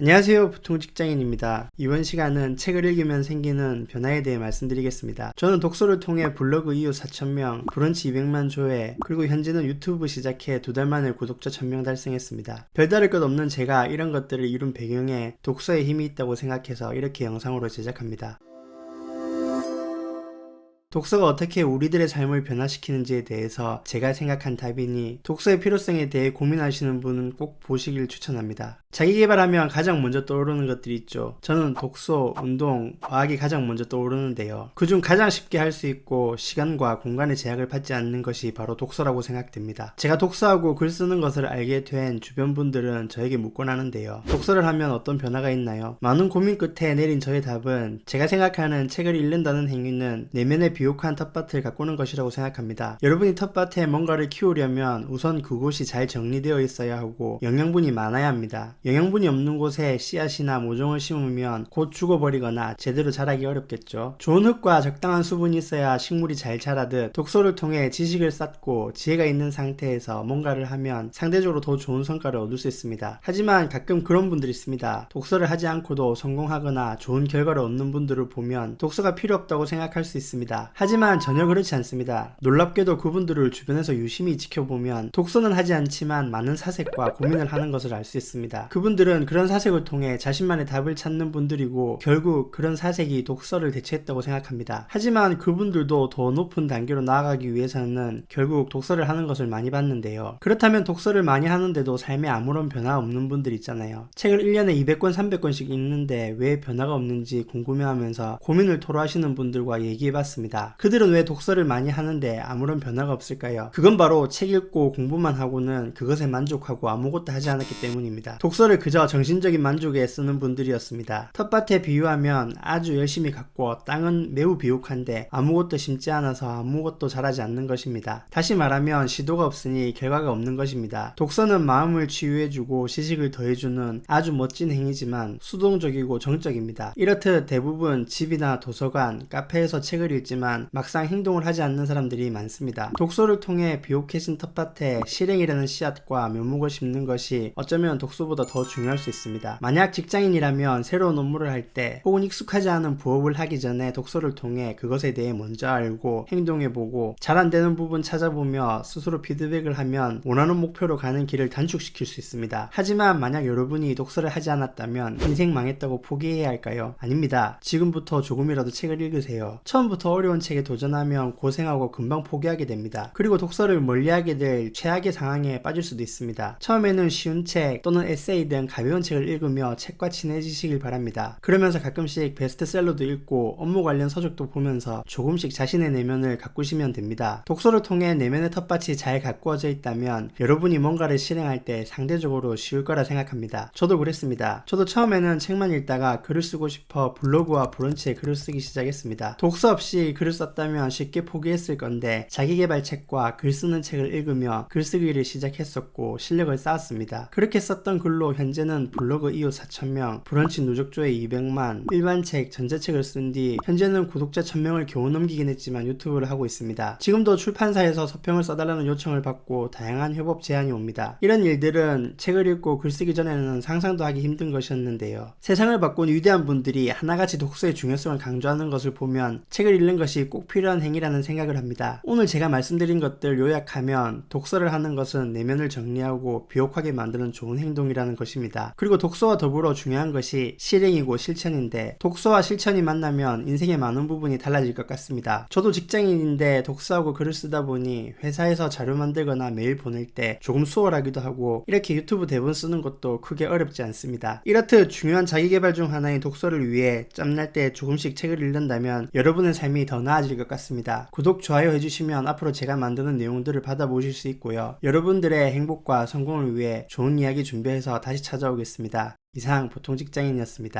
안녕하세요. 보통 직장인입니다. 이번 시간은 책을 읽으면 생기는 변화에 대해 말씀드리겠습니다. 저는 독서를 통해 블로그 이후 4,000명, 브런치 200만 조회, 그리고 현재는 유튜브 시작해 2달 만에 구독자 1,000명 달성했습니다. 별다를 것 없는 제가 이런 것들을 이룬 배경에 독서의 힘이 있다고 생각해서 이렇게 영상으로 제작합니다. 독서가 어떻게 우리들의 삶을 변화시키는지에 대해서 제가 생각한 답이니 독서의 필요성에 대해 고민하시는 분은 꼭 보시길 추천합니다. 자기계발하면 가장 먼저 떠오르는 것들이 있죠. 저는 독서, 운동, 과학이 가장 먼저 떠오르는데요. 그중 가장 쉽게 할 수 있고 시간과 공간의 제약을 받지 않는 것이 바로 독서라고 생각됩니다. 제가 독서하고 글 쓰는 것을 알게 된 주변 분들은 저에게 묻곤 하는데요. 독서를 하면 어떤 변화가 있나요? 많은 고민 끝에 내린 저의 답은 제가 생각하는 책을 읽는다는 행위는 내면의 비옥한 텃밭을 가꾸는 것이라고 생각합니다. 여러분이 텃밭에 뭔가를 키우려면 우선 그곳이 잘 정리되어 있어야 하고 영양분이 많아야 합니다. 영양분이 없는 곳에 씨앗이나 모종을 심으면 곧 죽어버리거나 제대로 자라기 어렵겠죠. 좋은 흙과 적당한 수분이 있어야 식물이 잘 자라듯 독서를 통해 지식을 쌓고 지혜가 있는 상태에서 뭔가를 하면 상대적으로 더 좋은 성과를 얻을 수 있습니다. 하지만 가끔 그런 분들이 있습니다. 독서를 하지 않고도 성공하거나 좋은 결과를 얻는 분들을 보면 독서가 필요 없다고 생각할 수 있습니다. 하지만 전혀 그렇지 않습니다. 놀랍게도 그분들을 주변에서 유심히 지켜보면 독서는 하지 않지만 많은 사색과 고민을 하는 것을 알 수 있습니다. 그분들은 그런 사색을 통해 자신만의 답을 찾는 분들이고 결국 그런 사색이 독서를 대체했다고 생각합니다. 하지만 그분들도 더 높은 단계로 나아가기 위해서는 결국 독서를 하는 것을 많이 봤는데요. 그렇다면 독서를 많이 하는데도 삶에 아무런 변화 없는 분들 있잖아요. 책을 1년에 200권, 300권씩 읽는데 왜 변화가 없는지 궁금해하면서 고민을 토로하시는 분들과 얘기해봤습니다. 그들은 왜 독서를 많이 하는데 아무런 변화가 없을까요? 그건 바로 책 읽고 공부만 하고는 그것에 만족하고 아무것도 하지 않았기 때문입니다. 독서를 그저 정신적인 만족에 쓰는 분들이었습니다. 텃밭에 비유하면 아주 열심히 가꾸어 땅은 매우 비옥한데 아무것도 심지 않아서 아무것도 자라지 않는 것입니다. 다시 말하면 시도가 없으니 결과가 없는 것입니다. 독서는 마음을 치유해주고 지식을 더해주는 아주 멋진 행위지만 수동적이고 정적입니다. 이렇듯 대부분 집이나 도서관, 카페에서 책을 읽지만 막상 행동을 하지 않는 사람들이 많습니다. 독서를 통해 비옥해진 텃밭에 실행이라는 씨앗과 묘목을 심는 것이 어쩌면 독서보다 더 중요할 수 있습니다. 만약 직장인이라면 새로운 업무를 할 때 혹은 익숙하지 않은 부업을 하기 전에 독서를 통해 그것에 대해 먼저 알고 행동해보고 잘 안되는 부분 찾아보며 스스로 피드백을 하면 원하는 목표로 가는 길을 단축시킬 수 있습니다. 하지만 만약 여러분이 독서를 하지 않았다면 인생 망했다고 포기해야 할까요? 아닙니다. 지금부터 조금이라도 책을 읽으세요. 처음부터 어려운 책에 도전하면 고생하고 금방 포기하게 됩니다. 그리고 독서를 멀리하게 될 최악의 상황에 빠질 수도 있습니다. 처음에는 쉬운 책 또는 에세이 등 가벼운 책을 읽으며 책과 친해지시길 바랍니다. 그러면서 가끔씩 베스트셀러도 읽고 업무 관련 서적도 보면서 조금씩 자신의 내면을 가꾸시면 됩니다. 독서를 통해 내면의 텃밭이 잘 가꾸어져 있다면 여러분이 뭔가를 실행할 때 상대적으로 쉬울 거라 생각합니다. 저도 그랬습니다. 저도 처음에는 책만 읽다가 글을 쓰고 싶어 블로그와 브런치에 글을 쓰기 시작했습니다. 독서 없이 글을 썼다면 쉽게 포기했을 건데 자기계발 책과 글 쓰는 책을 읽으며 글쓰기를 시작했었고 실력을 쌓았습니다. 그렇게 썼던 글로 현재는 블로그 이후 4,000명, 브런치 누적조회 200만, 일반 책, 전자책을 쓴 뒤 현재는 구독자 1,000명을 겨우 넘기긴 했지만 유튜브를 하고 있습니다. 지금도 출판사에서 서평을 써달라는 요청을 받고 다양한 협업 제안이 옵니다. 이런 일들은 책을 읽고 글쓰기 전에는 상상도 하기 힘든 것이었는데요. 세상을 바꾼 위대한 분들이 하나같이 독서의 중요성을 강조하는 것을 보면 책을 읽는 것이 꼭 필요한 행위라는 생각을 합니다. 오늘 제가 말씀드린 것들 요약하면 독서를 하는 것은 내면을 정리하고 비옥하게 만드는 좋은 행동이라는 것입니다. 그리고 독서와 더불어 중요한 것이 실행이고 실천인데 독서와 실천이 만나면 인생의 많은 부분이 달라질 것 같습니다. 저도 직장인인데 독서하고 글을 쓰다 보니 회사에서 자료 만들거나 메일 보낼 때 조금 수월하기도 하고 이렇게 유튜브 대본 쓰는 것도 크게 어렵지 않습니다. 이렇듯 중요한 자기계발 중 하나인 독서를 위해 짬날 때 조금씩 책을 읽는다면 여러분의 삶이 더 나아질 것 같습니다. 구독, 좋아요 해주시면 앞으로 제가 만드는 내용들을 받아보실 수 있고요. 여러분들의 행복과 성공을 위해 좋은 이야기 준비해서 다시 찾아오겠습니다. 이상 보통 직장인이었습니다.